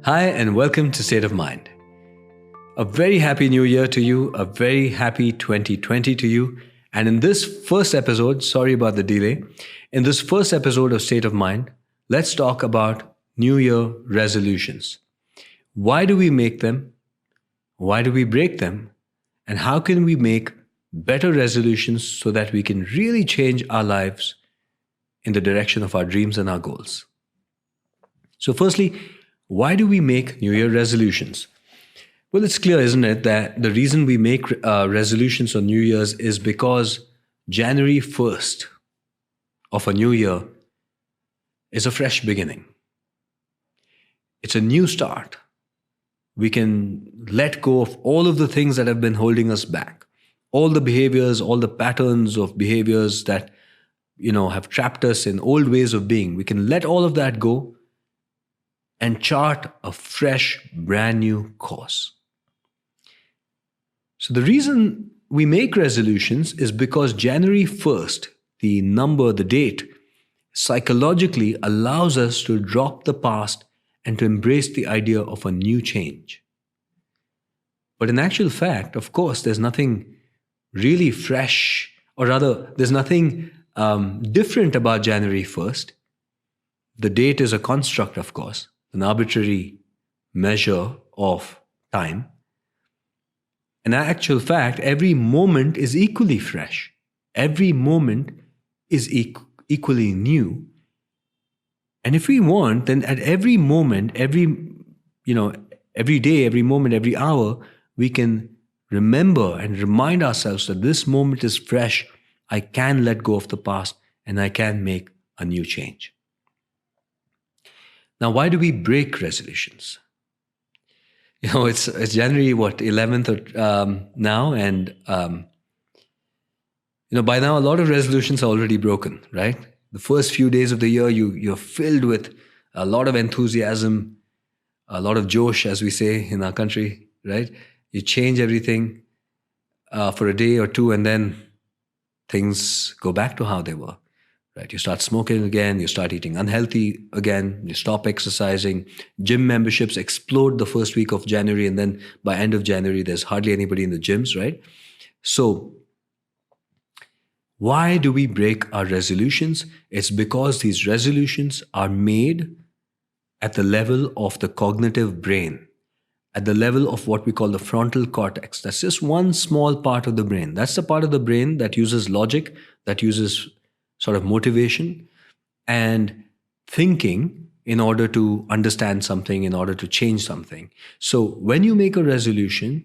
Hi, and welcome to State of Mind. A very happy new year to you, a very happy 2020 to you. And in this first episode, sorry about the delay, in this first episode of State of Mind, let's talk about New Year resolutions. Why do we make them? Why do we break them? And how can we make better resolutions so that we can really change our lives in the direction of our dreams and our goals? So, firstly, why do we make New Year resolutions? Well, it's clear, isn't it, that the reason we make resolutions on New Year's is because January 1st of a new year is a fresh beginning. It's a new start. We can let go of all of the things that have been holding us back, all the behaviors, all the patterns of behaviors that, have trapped us in old ways of being. We can let all of that go and chart a fresh, brand new course. So the reason we make resolutions is because January 1st, the number, the date, psychologically allows us to drop the past and to embrace the idea of a new change. But in actual fact, of course, there's nothing really fresh, or rather, there's nothing different about January 1st. The date is a construct, of course, an arbitrary measure of time. In actual fact, every moment is equally fresh. Every moment is equally new. And if we want, then at every moment, every day, every moment, every hour, we can remember and remind ourselves that this moment is fresh. I can let go of the past and I can make a new change. Now, why do we break resolutions? It's January 11th now, and by now a lot of resolutions are already broken, right? The first few days of the year, you're filled with a lot of enthusiasm, a lot of josh, as we say in our country, right? You change everything for a day or two, and then things go back to how they were. Right, you start smoking again, you start eating unhealthy again, you stop exercising, gym memberships explode the first week of January, and then by end of January, there's hardly anybody in the gyms, right? So, why do we break our resolutions? It's because these resolutions are made at the level of the cognitive brain, at the level of what we call the frontal cortex. That's just one small part of the brain. That's the part of the brain that uses logic, that uses sort of motivation and thinking in order to understand something, in order to change something. So when you make a resolution,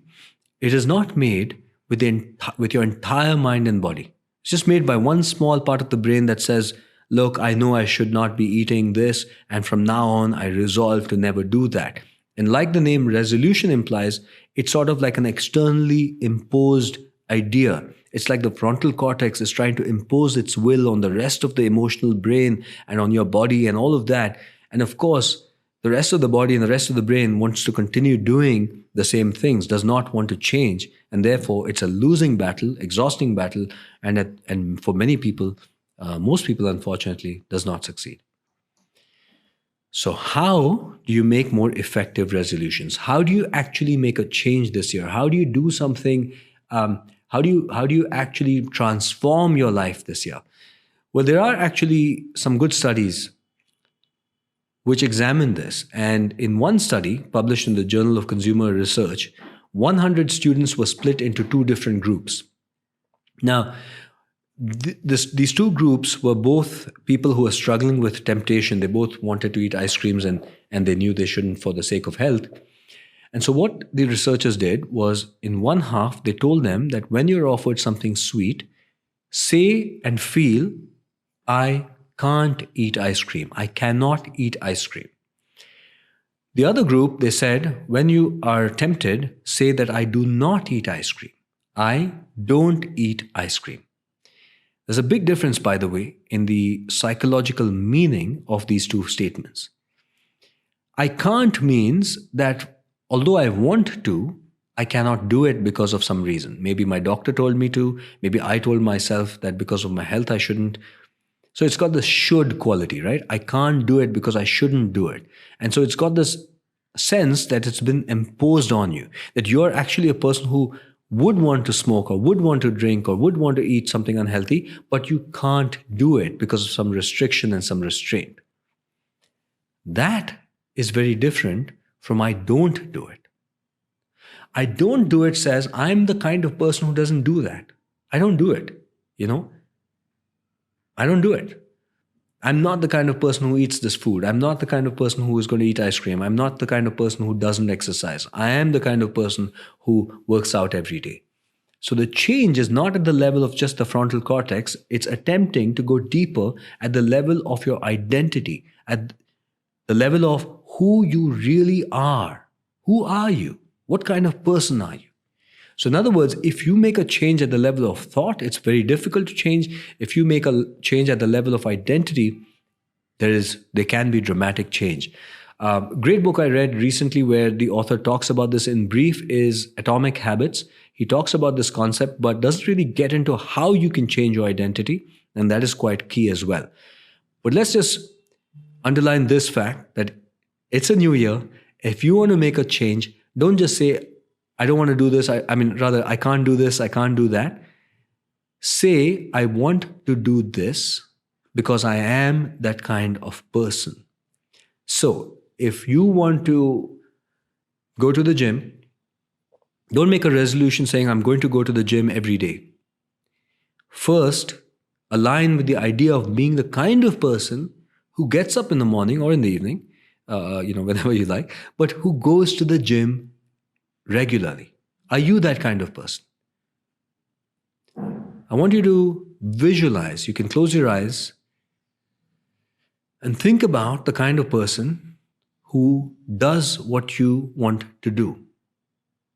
it is not made with your entire mind and body. It's just made by one small part of the brain that says, look, I know I should not be eating this, and from now on, I resolve to never do that. And like the name resolution implies, it's sort of like an externally imposed idea. It's like the frontal cortex is trying to impose its will on the rest of the emotional brain and on your body and all of that. And of course, the rest of the body and the rest of the brain wants to continue doing the same things, does not want to change. And therefore, it's a losing battle, exhausting battle. And for many people, most people, unfortunately, does not succeed. So how do you make more effective resolutions? How do you actually make a change this year? How do you do something? How do you actually transform your life this year? Well, there are actually some good studies which examine this. And in one study published in the Journal of Consumer Research, 100 students were split into two different groups. Now, these two groups were both people who were struggling with temptation. They both wanted to eat ice creams and they knew they shouldn't for the sake of health. And so what the researchers did was, in one half, they told them that when you're offered something sweet, say and feel, I can't eat ice cream. I cannot eat ice cream. The other group, they said, when you are tempted, say that I do not eat ice cream. I don't eat ice cream. There's a big difference, by the way, in the psychological meaning of these two statements. I can't means that although I want to, I cannot do it because of some reason. Maybe my doctor told me to. Maybe I told myself that because of my health, I shouldn't. So it's got the should quality, right? I can't do it because I shouldn't do it. And so it's got this sense that it's been imposed on you, that you're actually a person who would want to smoke or would want to drink or would want to eat something unhealthy, but you can't do it because of some restriction and some restraint. That is very different from I don't do it. I don't do it says I'm the kind of person who doesn't do that. I don't do it. I don't do it. I'm not the kind of person who eats this food. I'm not the kind of person who is going to eat ice cream. I'm not the kind of person who doesn't exercise. I am the kind of person who works out every day. So the change is not at the level of just the frontal cortex. It's attempting to go deeper at the level of your identity, at the level of who you really are. Who are you? What kind of person are you? So in other words, if you make a change at the level of thought, it's very difficult to change. If you make a change at the level of identity, there can be dramatic change. Great book I read recently where the author talks about this in brief is Atomic Habits. He talks about this concept, but doesn't really get into how you can change your identity. And that is quite key as well. But let's just underline this fact that it's a new year. If you want to make a change, don't just say, I don't want to do this. I can't do this. I can't do that. Say, I want to do this because I am that kind of person. So if you want to go to the gym, don't make a resolution saying, I'm going to go to the gym every day. First, align with the idea of being the kind of person who gets up in the morning or in the evening, whenever you like, but who goes to the gym regularly. Are you that kind of person? I want you to visualize. You can close your eyes and think about the kind of person who does what you want to do.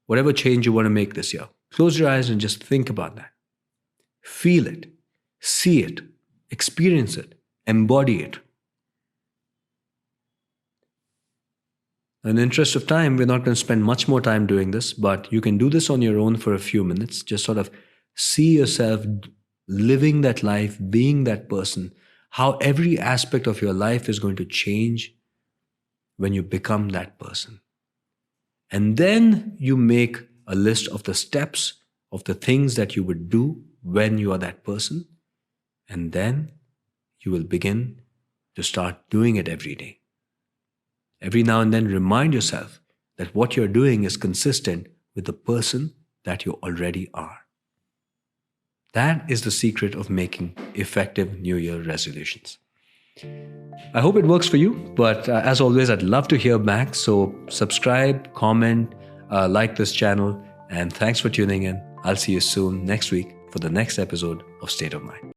Whatever change you want to make this year. Close your eyes and just think about that. Feel it, see it, experience it, embody it. In the interest of time, we're not going to spend much more time doing this, but you can do this on your own for a few minutes. Just sort of see yourself living that life, being that person, how every aspect of your life is going to change when you become that person. And then you make a list of the steps of the things that you would do when you are that person. And then you will begin to start doing it every day. Every now and then remind yourself that what you're doing is consistent with the person that you already are. That is the secret of making effective New Year resolutions. I hope it works for you, but as always, I'd love to hear back. So subscribe, comment, like this channel, and thanks for tuning in. I'll see you soon next week for the next episode of State of Mind.